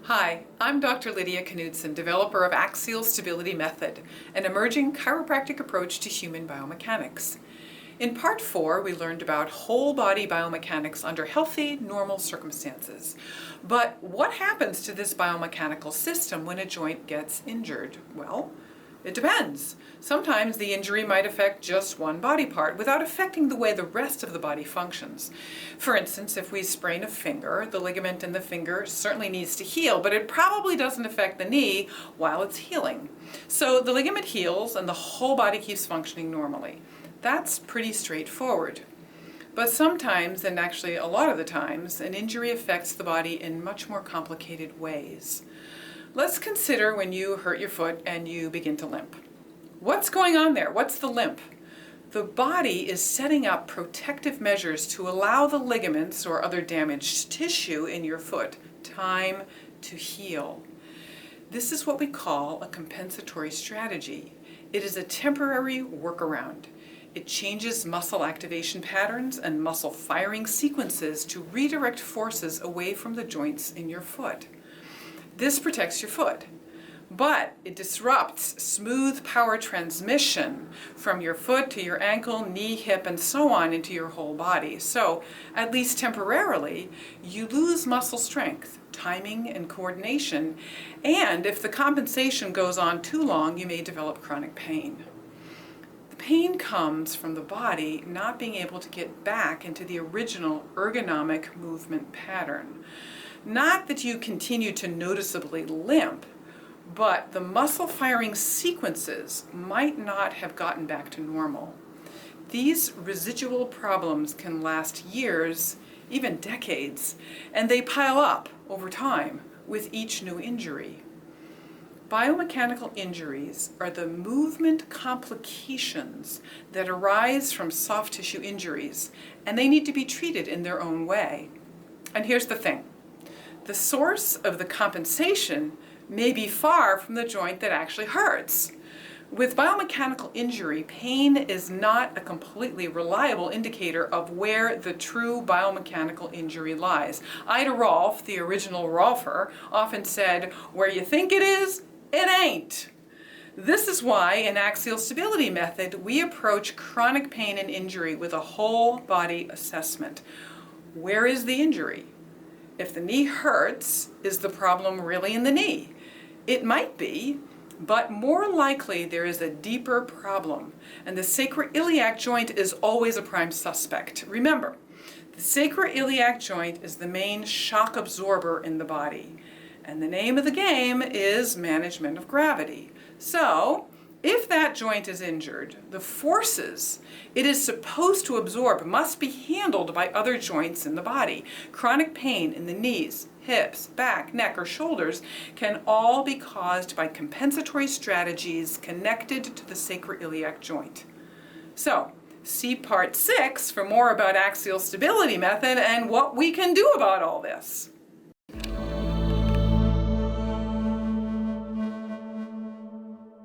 Hi, I'm Dr. Lydia Knudsen, developer of Axial Stability Method, an emerging chiropractic approach to human biomechanics. In part 4, we learned about whole body biomechanics under healthy, normal circumstances. But what happens to this biomechanical system when a joint gets injured? Well, it depends. Sometimes the injury might affect just one body part without affecting the way the rest of the body functions. For instance, if we sprain a finger, the ligament in the finger certainly needs to heal, but it probably doesn't affect the knee while it's healing. So the ligament heals and the whole body keeps functioning normally. That's pretty straightforward. But sometimes, and actually a lot of the times, an injury affects the body in much more complicated ways. Let's consider when you hurt your foot and you begin to limp. What's going on there? What's the limp? The body is setting up protective measures to allow the ligaments or other damaged tissue in your foot time to heal. This is what we call a compensatory strategy. It is a temporary workaround. It changes muscle activation patterns and muscle firing sequences to redirect forces away from the joints in your foot. This protects your foot, but it disrupts smooth power transmission from your foot to your ankle, knee, hip, and so on into your whole body. So, at least temporarily, you lose muscle strength, timing, and coordination, and if the compensation goes on too long, you may develop chronic pain. The pain comes from the body not being able to get back into the original ergonomic movement pattern. Not that you continue to noticeably limp, but the muscle firing sequences might not have gotten back to normal. These residual problems can last years, even decades, and they pile up over time with each new injury. Biomechanical injuries are the movement complications that arise from soft tissue injuries, and they need to be treated in their own way. And here's the thing. The source of the compensation may be far from the joint that actually hurts. With biomechanical injury, pain is not a completely reliable indicator of where the true biomechanical injury lies. Ida Rolf, the original Rolfer, often said, "Where you think it is, it ain't." This is why in Axial Stability Method, we approach chronic pain and injury with a whole body assessment. Where is the injury? If the knee hurts, is the problem really in the knee? It might be, but more likely there is a deeper problem, and the sacroiliac joint is always a prime suspect. Remember, the sacroiliac joint is the main shock absorber in the body, and the name of the game is management of gravity. So, if that joint is injured, the forces it is supposed to absorb must be handled by other joints in the body. Chronic pain in the knees, hips, back, neck, or shoulders can all be caused by compensatory strategies connected to the sacroiliac joint. So, see Part 6 for more about Axial Stability Method and what we can do about all this.